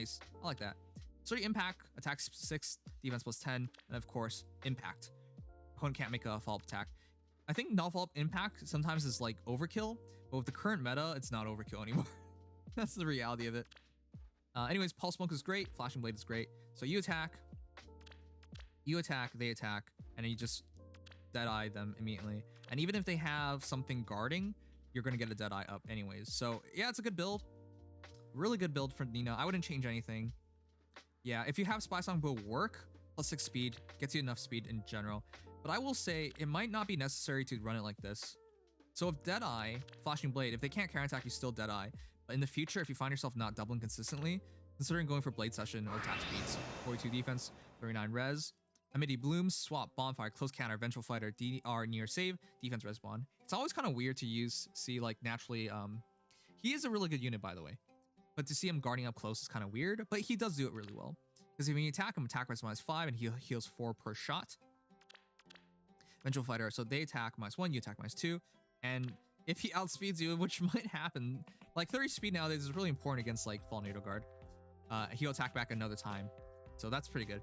Nice. I like that. So impact, attack 6, defense plus 10, and of course, impact. Opponent can't make a follow-up attack. I think non-follow-up impact sometimes is like overkill, but with the current meta, it's not overkill anymore. That's the reality of it. Anyways, Pulse Smoke is great, Flashing Blade is great. So you attack, they attack, and then you just Deadeye them immediately. And even if they have something guarding, you're going to get a Deadeye up anyways. So yeah, it's a good build. Really good build for Nina. I wouldn't change anything. Yeah, if you have Spy Song will work, plus 6 speed, gets you enough speed in general. But I will say, it might not be necessary to run it like this. So if Deadeye, Flashing Blade, if they can't counterattack, you still Deadeye. But in the future, if you find yourself not doubling consistently, considering going for Blade Session or attack speeds. 42 defense, 39 res. Amity Blooms, swap, Bonfire, Close Counter, Vengeful Fighter, DR near save, defense res bond. It's always kind of weird to see like naturally, he is a really good unit by the way. But to see him guarding up close is kind of weird, but he does do it really well. Because when you attack him, attack res -5 and he heals 4 per shot. Vengeful Fighter, so they attack -1, you attack -2. And if he outspeeds you, which might happen, like 30 speed nowadays is really important against like Fallen Natal Guard. He'll attack back another time. So that's pretty good.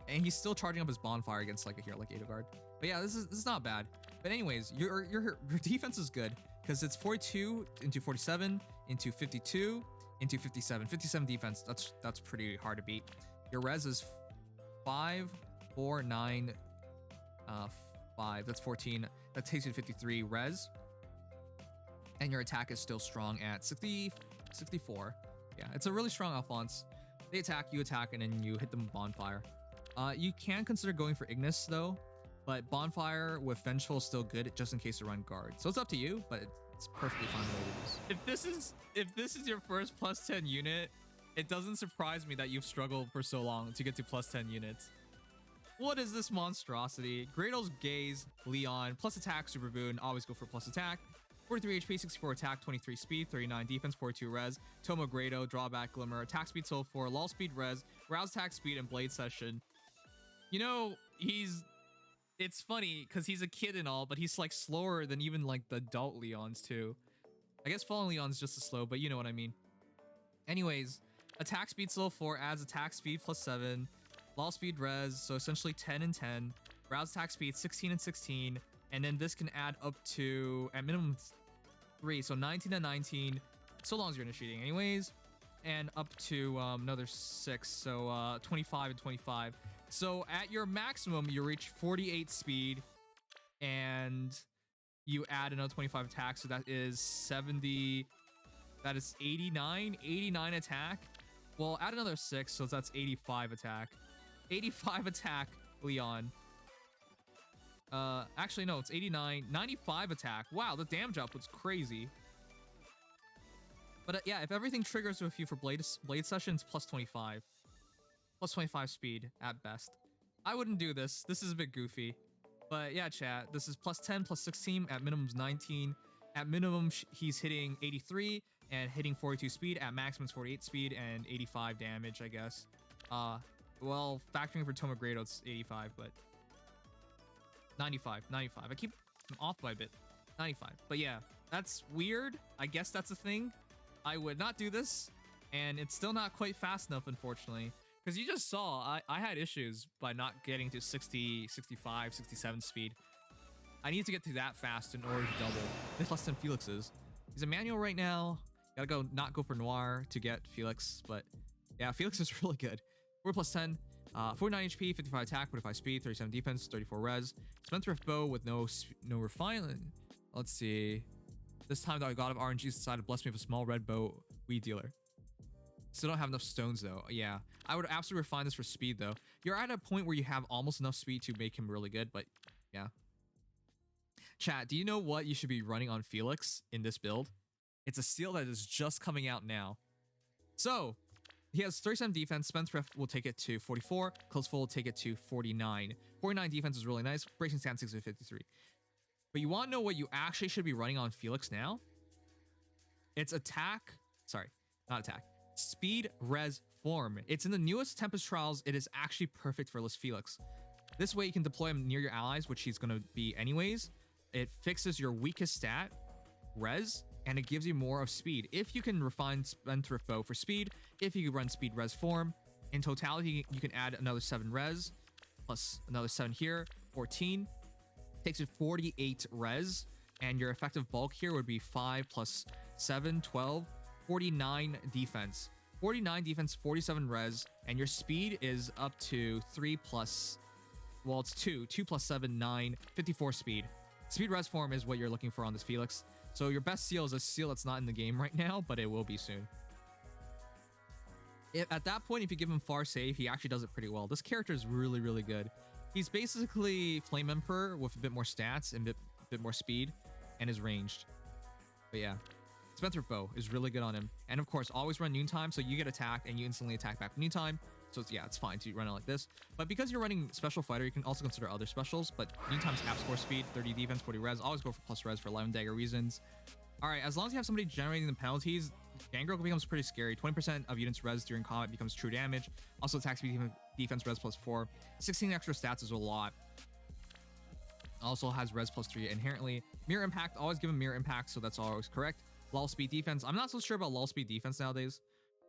And he's still charging up his Bonfire against like a hero like Natal Guard. But yeah, this is not bad. But anyways, your defense is good because it's 42 into 47 into 52 into 57. 57 defense, that's pretty hard to beat. Your res is 5, 4, 9, 5. That's 14. That takes you to 53 res. And your attack is still strong at 64. Yeah, it's a really strong Alphonse. They attack, you attack, and then you hit them with Bonfire. You can consider going for Ignis though, but Bonfire with Vengeful is still good just in case you run guard. So it's up to you, but it's perfectly fine the way it is. If this is your first plus 10 unit, it doesn't surprise me that you've struggled for so long to get to plus 10 units. What is this monstrosity? Gradle's Gaze, Lyon, plus attack, super boon, always go for plus attack. 43 HP, 64 attack, 23 speed, 39 defense, 42 res. Tomo Grado, drawback, glimmer, attack speed, soul 4, lull speed, res, rouse attack speed, and blade session. You know, it's funny because he's a kid and all, but he's like slower than even like the adult Leons too. I guess Fallen Leon's just as slow, but you know what I mean. Anyways, attack speed slow 4 adds attack speed plus 7, lull speed res, so essentially 10 and 10, rouse attack speed 16 and 16, and then this can add up to at minimum 3, so 19 and 19, so long as you're initiating anyways, and up to another 6, so 25 and 25. So at your maximum, you reach 48 speed, and you add another 25 attack, so that is 70, that is 89 attack. Well, add another 6, so that's 85 attack. 85 attack, Leon. Actually, no, it's 89, 95 attack. Wow, the damage output was crazy. But yeah, if everything triggers with you for blade sessions, plus 25. Plus 25 speed at best. I wouldn't do this. This is a bit goofy. But yeah, chat, this is plus 10, plus 16, at minimum is 19. At minimum, he's hitting 83 and hitting 42 speed. At maximum, it's 48 speed and 85 damage, I guess. Well, factoring for Tomo Grado, it's 85, but 95. I keep off by a bit. 95. But yeah, that's weird. I guess that's a thing. I would not do this, and it's still not quite fast enough, unfortunately. Because you just saw, I had issues by not getting to 60, 65, 67 speed. I need to get to that fast in order to double. Plus 10 Felix's. He's a manual right now. Gotta not go for Noir to get Felix, but yeah, Felix is really good. 4 plus 10, 49 HP, 55 attack, 45 speed, 37 defense, 34 res. Spendthrift Bow with no refinement. Let's see. This time the God of RNG decided to bless me with a small red bow weed dealer. Still don't have enough stones though. Yeah, I would absolutely refine this for speed though. You're at a point where you have almost enough speed to make him really good, but yeah. Chat, do you know what you should be running on Felix in this build? It's a seal that is just coming out now. So, he has 37 defense, Spendthrift will take it to 44, Close Full will take it to 49. 49 defense is really nice, Bracing Stance 6 to 53. But you want to know what you actually should be running on Felix now? It's attack, sorry, not attack. Speed Res Form. It's in the newest Tempest Trials. It is actually perfect for List Felix. This way you can deploy him near your allies, which he's going to be anyways. It fixes your weakest stat, Res, and it gives you more of speed. If you can refine Spendthrift Bow for speed, if you can run speed res form, in totality, you can add another 7 res, plus another 7 here, 14. Takes you 48 res, and your effective bulk here would be 5 plus 7, 12, 49 defense. 49 defense, 47 res, and your speed is up to 3 plus, well, it's 2 plus 7, 9, 54 speed. Speed res form is what you're looking for on this Felix. So your best seal is a seal that's not in the game right now, but it will be soon. At that point, if you give him far save, he actually does it pretty well. This character is really, really good. He's basically Flame Emperor with a bit more stats and a bit more speed, and is ranged. But yeah, Spendthrift Bow is really good on him. And of course, always run Noontime, so you get attacked and you instantly attack back with Noontime. So yeah, it's fine to run it like this. But because you're running Special Fighter, you can also consider other specials. But Noontime's half score speed, 30 defense, 40 res. Always go for plus res for 11 dagger reasons. All right, as long as you have somebody generating the penalties, Gangrel becomes pretty scary. 20% of units res during combat becomes true damage. Also attack speed, defense res plus 4. 16 extra stats is a lot. Also has res plus 3 inherently. Mirror impact, always give him mirror impact, so that's always correct. Lull speed defense. I'm not so sure about lull speed defense nowadays.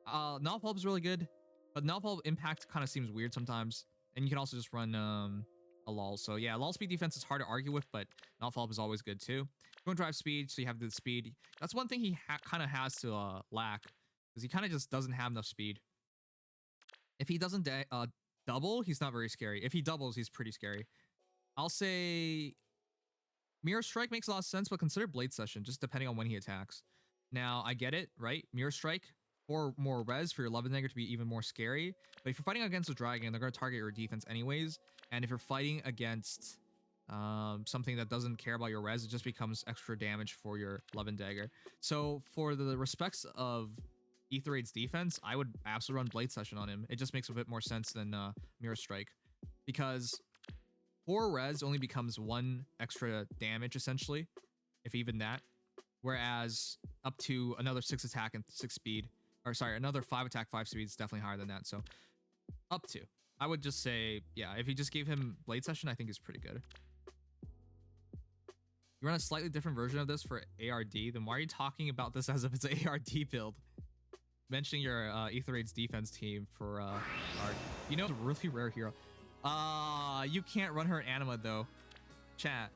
Null Pulp is really good, but Null Pulp impact kind of seems weird sometimes. And you can also just run a lull. So yeah, lull speed defense is hard to argue with, but Null Pulp is always good too. Going drive speed, so you have the speed. That's one thing he kind of has to lack, because he kind of just doesn't have enough speed. If he doesn't double, he's not very scary. If he doubles, he's pretty scary. I'll say Mirror Strike makes a lot of sense, but consider Blade Session, just depending on when he attacks. Now, I get it, right? Mirror Strike, 4 more res for your 11 dagger to be even more scary. But if you're fighting against a dragon, they're going to target your defense anyways. And if you're fighting against something that doesn't care about your res, it just becomes extra damage for your 11 dagger. So for the respects of Ether Raid's defense, I would absolutely run Blade Session on him. It just makes a bit more sense than Mirror Strike, because 4 res only becomes 1 extra damage essentially, if even that. Whereas up to another 6 attack and 6 speed, or sorry, another 5 attack, 5 speed is definitely higher than that. So up to, I would just say, yeah, if you just gave him Blade Session, I think is pretty good. You run a slightly different version of this for ARD, then why are you talking about this as if it's an ARD build? Mentioning your Ether Raid's defense team for ARD. You know, it's a really rare hero. You can't run her in Anima though. Chat.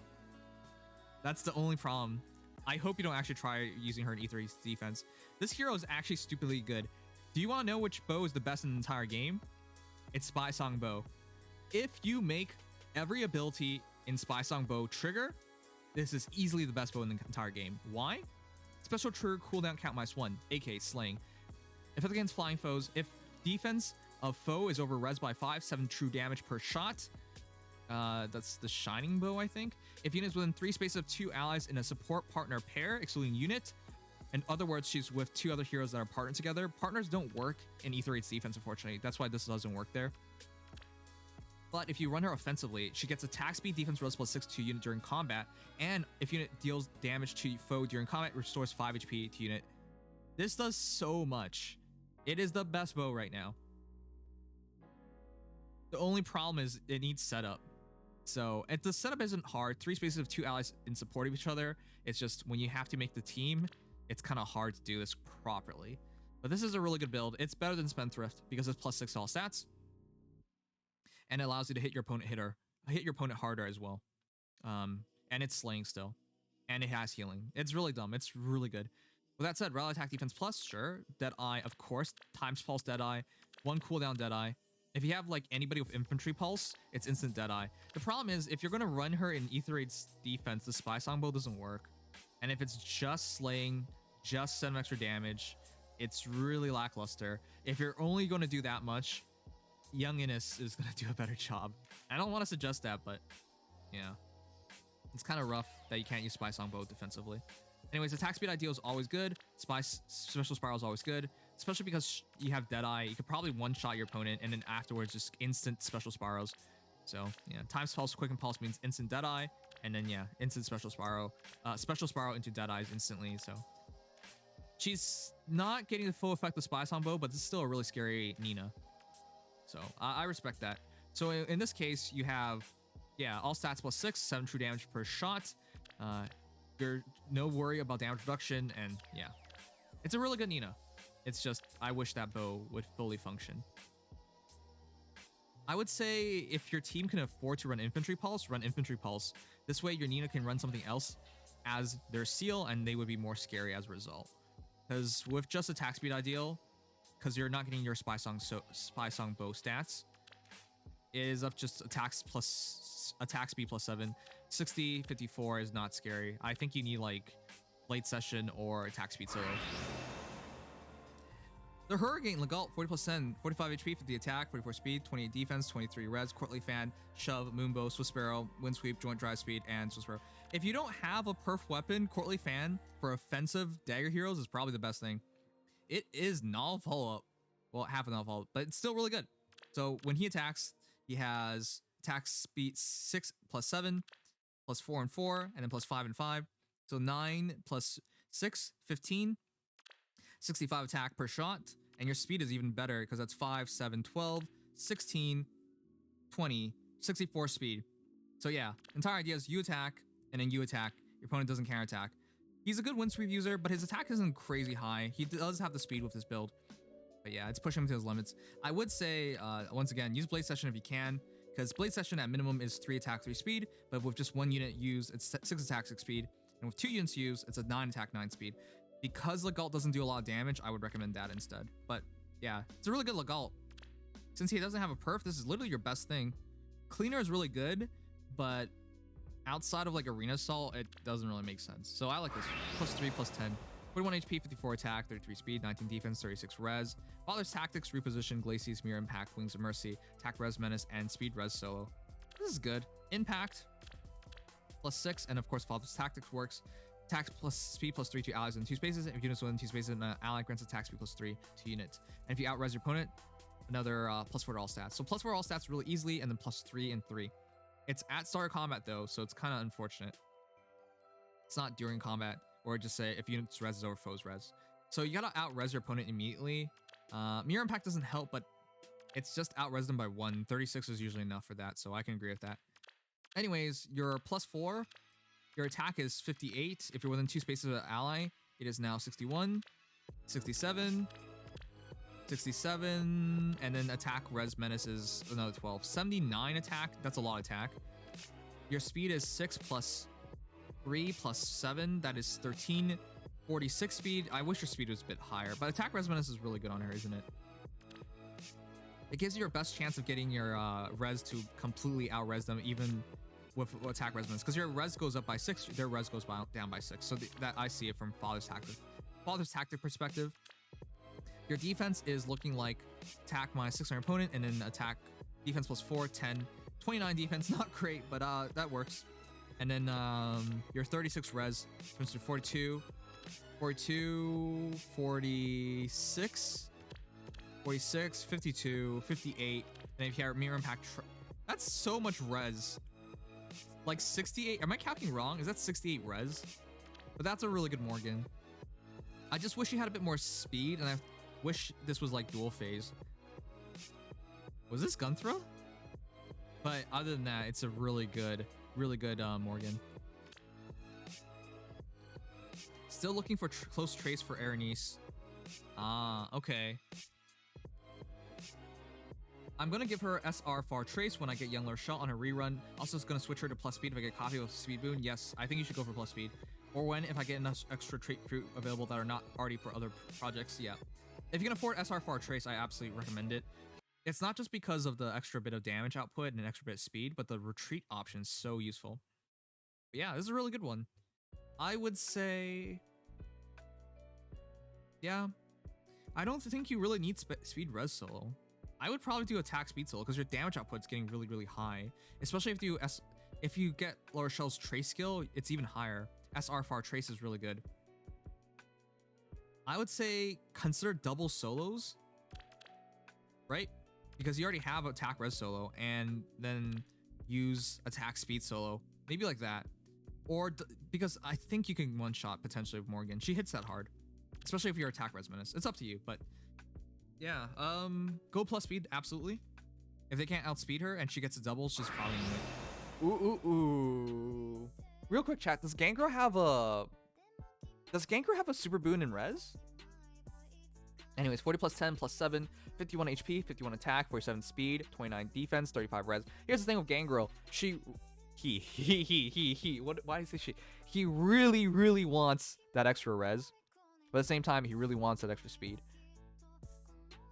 That's the only problem. I hope you don't actually try using her in Ether Raid's defense. This hero is actually stupidly good. Do you want to know which bow is the best in the entire game? It's Spy Song Bow. If you make every ability in Spy Song Bow trigger, this is easily the best bow in the entire game. Why? Special trigger cooldown count -1, aka slaying. If it's against flying foes, if defense of foe is over res by 5, 7 true damage per shot. That's the Shining Bow, I think. If units within 3 spaces of 2 allies in a support partner pair, excluding unit. In other words, she's with 2 other heroes that are partnered together. Partners don't work in Ether Raid's defense, unfortunately. That's why this doesn't work there. But if you run her offensively, she gets attack speed, defense res plus 6 to unit during combat. And if unit deals damage to foe during combat, restores 5 HP to unit. This does so much. It is the best bow right now. The only problem is it needs setup. So, and the setup isn't hard. 3 spaces of 2 allies in support of each other. It's just when you have to make the team, it's kind of hard to do this properly. But this is a really good build. It's better than Spendthrift because it's plus 6 to all stats. And it allows you to hit your opponent harder as well. And it's slaying still. And it has healing. It's really dumb. It's really good. With that said, Rally Attack Defense Plus, sure. Deadeye, of course. Times Pulse Deadeye. 1 cooldown Deadeye. If you have like anybody with Infantry Pulse, it's instant Deadeye. The problem is, if you're going to run her in Ether Raid's defense, the Spy Song Bow doesn't work. And if it's just slaying, just 7 extra damage, it's really lackluster. If you're only going to do that much, Young Innis is going to do a better job. I don't want to suggest that, but yeah. It's kind of rough that you can't use Spy Song Bow defensively. Anyways, attack speed ideal is always good. Special Spiral is always good, especially because you have Deadeye. You could probably one-shot your opponent and then afterwards just instant Special Spirals. So yeah, Times Pulse, Quick Impulse means instant Deadeye, and then yeah, instant Special Spiral. Special Spiral into Deadeyes instantly. So she's not getting the full effect of Spy Song Bow, but this is still a really scary Nina. So I respect that. So in this case, you have, yeah, all stats plus 6, 7 true damage per shot. You're no worry about damage reduction, and yeah. It's a really good Nina. It's just, I wish that bow would fully function. I would say if your team can afford to run Infantry Pulse, run Infantry Pulse. This way your Nina can run something else as their seal, and they would be more scary as a result. Because with just attack speed ideal, because you're not getting your Spy Song bow stats, it is up just attack speed plus 7. 60, 54 is not scary. I think you need like Blade Session or attack speed solo. The Hurricane Legault, 40 plus 10, 45 HP, 50 attack, 44 speed, 28 defense, 23 res, Courtly Fan, Shove, Moonbow, Swift Sparrow, Wind Sweep, Joint Drive Speed, and Swift Sparrow. If you don't have a perf weapon, Courtly Fan for offensive dagger heroes is probably the best thing. It is null follow-up. Well, half a null follow-up, but it's still really good. So when he attacks, he has attack speed 6 plus 7, plus 4 and 4, and then plus 5 and 5. So 9 plus 6, 15. 65 attack per shot, and your speed is even better because that's 5, 7, 12, 16, 20, 64 speed. So yeah, entire idea is you attack, and then you attack. Your opponent doesn't counterattack. He's a good wind sweep user, but his attack isn't crazy high. He does have the speed with his build. But yeah, it's pushing him to his limits. I would say, once again, use Blade Session if you can, because Blade Session at minimum is 3 attack, 3 speed, but with just 1 unit used, it's 6 attack, 6 speed. And with 2 units used, it's a 9 attack, 9 speed. Because Legault doesn't do a lot of damage, I would recommend that instead. But yeah, it's a really good Legault. Since he doesn't have a perf, this is literally your best thing. Cleaner is really good, but outside of like Arena Assault, it doesn't really make sense. So I like this. Plus 3, plus 10. 41 HP, 54 attack, 33 speed, 19 defense, 36 res. Father's Tactics, Reposition, Glacies, Mirror Impact, Wings of Mercy, Attack Res Menace, and Speed Res Solo. This is good. Impact, plus 6, and of course Father's Tactics works. Attack plus speed plus 3 to allies in 2 spaces. If units within 2 spaces, an ally grants attack speed plus 3 to units. And if you out-res your opponent, another plus 4 to all stats. So plus 4 all stats really easily, and then plus 3 and 3. It's at start of combat though, so it's kind of unfortunate. It's not during combat, or just say if units res is over foes res. So you gotta out-res your opponent immediately. Mirror Impact doesn't help, but it's just out-res them by 1. 36 is usually enough for that, so I can agree with that. Anyways, your plus 4. Your attack is 58. If you're within 2 spaces of an ally, it is now 61, 67, 67, and then attack res menace is another 12. 79 attack, that's a lot of attack. Your speed is 6 plus 3 plus 7, that is 13. 46 speed, I wish your speed was a bit higher, but attack res menace is really good on her, isn't it? It gives you your best chance of getting your res to completely out-res them, even with attack res menace, because your res goes up by 6, their res goes down by 6. So that I see it from Father's Tactic perspective. Your defense is looking like attack minus 6 on your opponent, and then attack defense plus 4, 10, 29 defense, not great, but that works. And then your 36 res turns to 42, 42, 46, 46, 52, 58, and if you have Mirror Impact, that's so much res. Like 68, am I counting wrong? Is that 68 res? But that's a really good Morgan. I just wish he had a bit more speed, and I wish this was like dual phase. Was this gun throw? But other than that, it's a really good Morgan. Still looking for close trace for Erenice. Okay. I'm gonna give her SR Far Trace when I get Young Shot on her rerun. Also, it's gonna switch her to plus speed if I get Coffee with speed boon. Yes, I think you should go for plus speed. Or when if I get enough extra trait fruit available that are not already for other projects. Yeah. If you can afford SR Far Trace, I absolutely recommend it. It's not just because of the extra bit of damage output and an extra bit of speed, but the retreat option is so useful. But yeah, this is a really good one. I would say, yeah, I don't think you really need speed res solo. I would probably do attack speed solo because your damage output's getting really, really high. Especially if you get La Rochelle's trace skill, it's even higher. SR Far Trace is really good. I would say consider double solos, right? Because you already have attack res solo, and then use attack speed solo, maybe like that. Or because I think you can one shot potentially with Morgan. She hits that hard, especially if you're attack res menace. It's up to you, but yeah, go plus speed, absolutely. If they can't outspeed her and she gets a double, she's probably gonna win. Ooh. Real quick chat, does Gangrel have a super boon in res? Anyways, 40 plus 10 plus 7, 51 HP, 51 attack, 47 speed, 29 defense, 35 res. Here's the thing with Gangrel. Why did I say she? He really, really wants that extra res. But at the same time, he really wants that extra speed.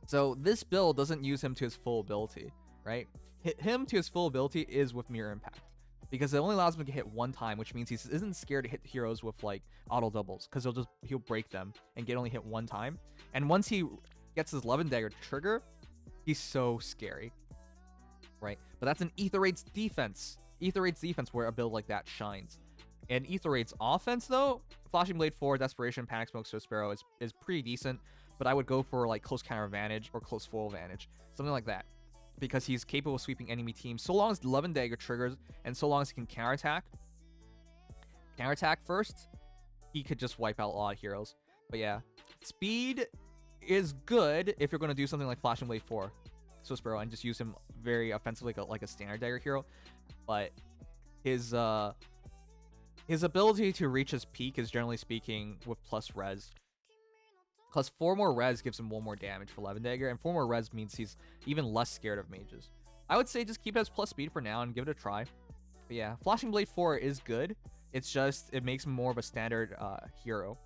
So this build doesn't use him to his full ability, right? Hit him to his full ability is with Mirror Impact. Because it only allows him to get hit one time, which means he isn't scared to hit heroes with like auto doubles, because he'll break them and get only hit one time. And once he gets his Love and Dagger trigger, he's so scary, right? But that's an Ether Raid's defense. Ether Raid's defense where a build like that shines. And Ether Raid's offense though, Flashing Blade 4, Desperation, Panic Smoke, Swift Sparrow is pretty decent, but I would go for like close counter advantage or close full advantage, something like that. Because he's capable of sweeping enemy teams so long as Love and Dagger triggers and so long as he can counterattack first, he could just wipe out a lot of heroes. But yeah, speed is good if you're going to do something like Flash and Blade 4 Swift Sparrow and just use him very offensively like a standard dagger hero. But his ability to reach his peak is generally speaking with plus res. Plus 4 more res gives him 1 more damage for Love and Dagger, and 4 more res means he's even less scared of mages. I would say just keep it as plus speed for now and give it a try. But yeah, Flashing Blade 4 is good. It's just, it makes him more of a standard hero.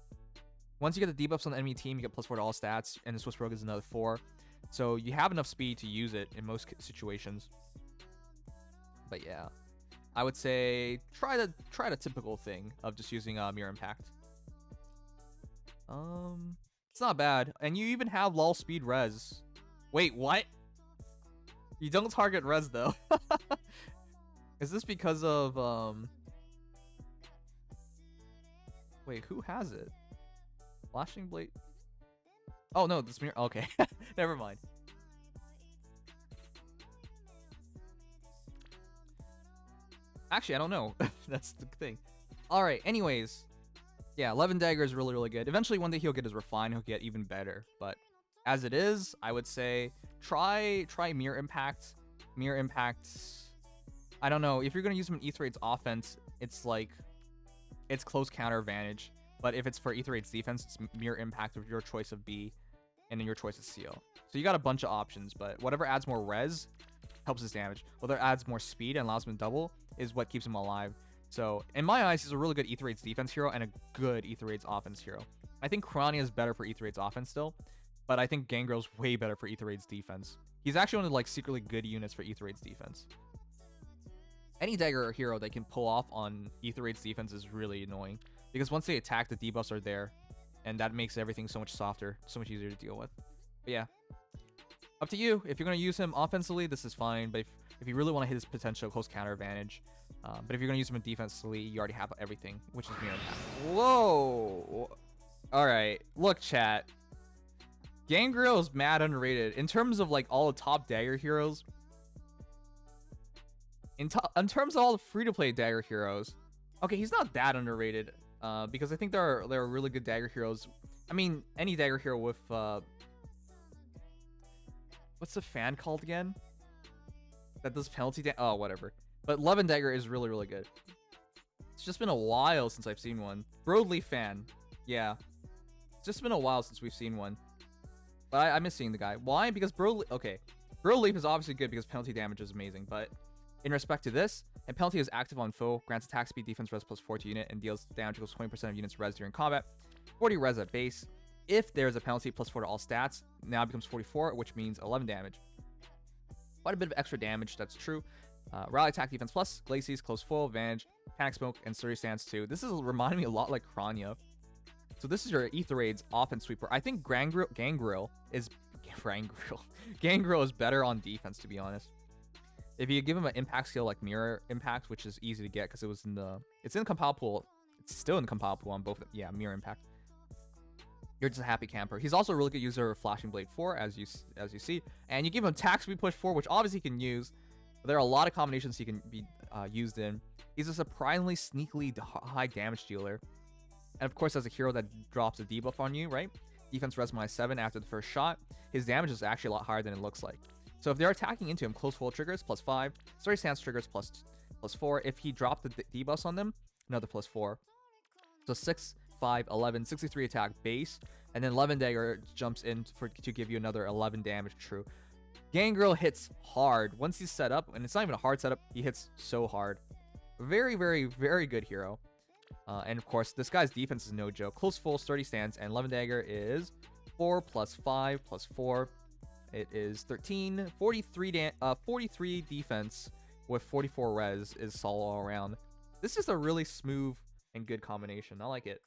Once you get the debuffs on the enemy team, you get plus 4 to all stats, and the Swiss Rogue is another 4. So you have enough speed to use it in most situations. But yeah, I would say try the typical thing of just using Mirror Impact. It's not bad. And you even have lull speed res. Wait, what? You don't target res though. Is this because of wait, who has it? Flashing Blade. Oh no, this mirror. Okay. Never mind. Actually, I don't know. That's the thing. Alright, anyways. Yeah, Love and Dagger is really, really good. Eventually, one day he'll get his Refine, he'll get even better. But as it is, I would say try Mirror Impact. Mirror Impact, I don't know. If you're going to use him in Ether Raid's offense, it's like, it's close counter advantage. But if it's for Ether Raid's defense, it's Mirror Impact with your choice of B and then your choice of CO. So you got a bunch of options, but whatever adds more res helps his damage. Whatever adds more speed and allows him to double is what keeps him alive. So, in my eyes, he's a really good Ether Raid's defense hero and a good Ether Raid's offense hero. I think Krania is better for Ether Raid's offense still, but I think Gangrel's way better for Ether Raid's defense. He's actually one of the like secretly good units for Ether Raid's defense. Any dagger hero they can pull off on Ether Raid's defense is really annoying, because once they attack, the debuffs are there, and that makes everything so much softer, so much easier to deal with. But yeah, up to you. If you're going to use him offensively, this is fine, but if you really want to hit his potential close counter advantage, but if you're going to use him defensively, you already have everything, which is Mirror Impact. Whoa! Alright, look chat. Gangrel is mad underrated. In terms of like all the top dagger heroes, in terms of all the free-to-play dagger heroes, okay, he's not that underrated, because I think there are really good dagger heroes. I mean, any dagger hero with, what's the fan called again? That does penalty oh, whatever. But Love and Dagger is really, really good. It's just been a while since I've seen one. Broadleaf fan. Yeah. It's just been a while since we've seen one. But I miss seeing the guy. Why? Because Broadleaf... Okay. Broadleaf is obviously good because penalty damage is amazing. But in respect to this, and penalty is active on foe, grants attack speed, defense res plus 4 to unit, and deals damage equals 20% of units res during combat. 40 res at base. If there's a penalty, plus 4 to all stats. Now it becomes 44, which means 11 damage. Quite a bit of extra damage, that's true. Rally attack defense plus, Glacies, close full, advantage, panic smoke, and sturdy stance too. This is reminding me a lot like Krania. So this is your Ether Raid's offense sweeper. I think Gangrel is better on defense, to be honest. If you give him an impact skill like Mirror Impact, which is easy to get because it's in the compile pool. It's still in the compile pool on both. Yeah, Mirror Impact. You're just a happy camper. He's also a really good user of Flashing Blade 4, as you see. And you give him attack speed push 4, which obviously he can use. But there are a lot of combinations he can be used in. He's a surprisingly sneakily high damage dealer. And of course, as a hero that drops a debuff on you, right? Defense res -7 after the first shot. His damage is actually a lot higher than it looks like. So if they're attacking into him, close full triggers +5, sturdy stance triggers plus 4. If he dropped the debuffs on them, another +4. So 6, 5, 11, 63 attack base, and then 11 dagger jumps in to give you another 11 damage true. Gangrel hits hard once he's set up, and it's not even a hard setup. He hits so hard. Very, very, very good hero. And of course, this guy's defense is no joke. Close, full, sturdy stance, and 11 dagger is 4 plus 5 plus 4. It is 13, 43 defense with 44 res is solid all around. This is a really smooth and good combination. I like it.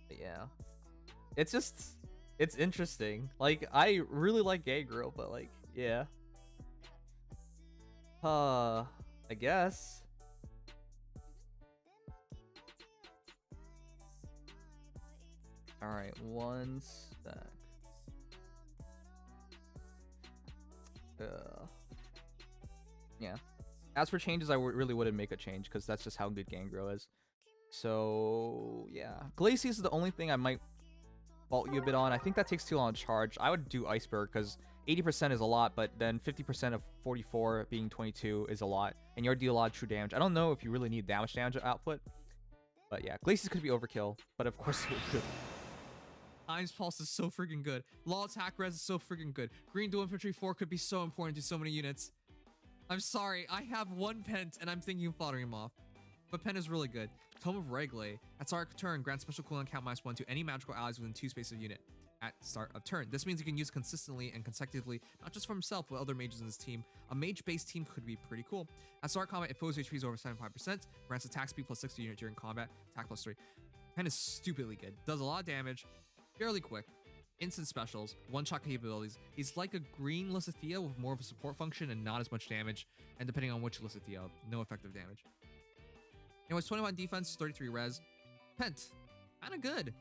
But yeah, it's interesting. Like, I really like Gangrel, but like, yeah. I guess. All right, one sec. Yeah. As for changes, I really wouldn't make a change because that's just how good Gangrel is. So yeah, Glacius is the only thing I might fault you a bit on. I think that takes too long to charge. I would do Iceberg because 80% is a lot, but then 50% of 44 being 22 is a lot, and you already deal a lot of true damage. I don't know if you really need that much damage output, but yeah, Glacius could be overkill, but of course it would. Times Pulse is so freaking good. Law Attack Res is so freaking good. Green Dual Infantry 4 could be so important to so many units. I'm sorry, I have one Pent and I'm thinking of following him off. But Pent is really good. Tome of Regle. At start of turn, grants special cooldown count -1 to any magical allies within 2 spaces of unit at start of turn. This means you can use consistently and consecutively, not just for himself, but other mages in his team. A mage-based team could be pretty cool. At start combat, if foe's HP is over 75%, grants attack speed +6 to unit during combat, attack +3. Pent is stupidly good. Does a lot of damage, fairly quick. Instant specials, one-shot capabilities. He's like a green Lysithea with more of a support function and not as much damage. And depending on which Lysithea, no effective damage. Anyways, 21 defense, 33 res. Pent, kind of good,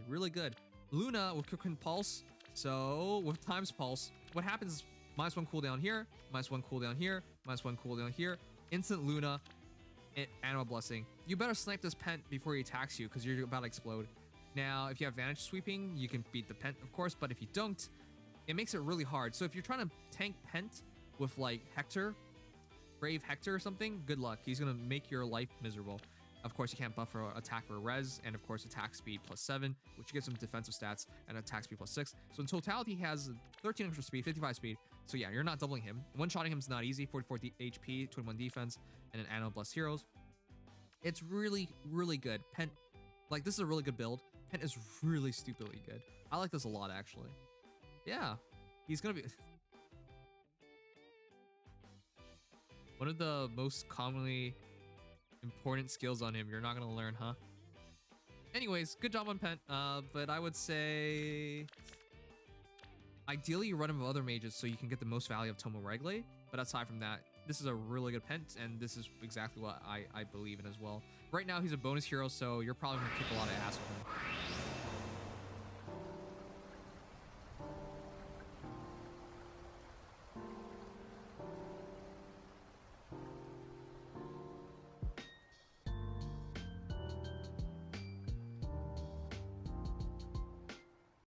really good. Luna with Quick Pulse. So with Times Pulse, what happens is -1 cooldown here, -1 cooldown here, -1 cooldown here. Instant Luna, Animal Blessing. You better snipe this Pent before he attacks you because you're about to explode. Now, if you have Vantage Sweeping, you can beat the Pent, of course, but if you don't, it makes it really hard. So if you're trying to tank Pent with like Hector, Brave Hector or something, good luck. He's going to make your life miserable. Of course, you can't buff for attack or res, and of course, attack speed +7, which gives him defensive stats, and attack speed +6. So in totality, he has 13 extra speed, 55 speed. So yeah, you're not doubling him. One-shotting him is not easy, 44 HP, 21 defense, and an Anno Blessed Heroes. It's really, really good. Pent, like, this is a really good build. Pent is really stupidly good. I like this a lot, actually. Yeah, he's gonna be one of the most commonly important skills on him. You're not gonna learn, huh? Anyways, good job on Pent. But I would say ideally you run him with other mages so you can get the most value of Tome of Regle. But aside from that, this is a really good Pent, and this is exactly what I believe in as well. Right now, he's a bonus hero, so you're probably gonna kick a lot of ass with him.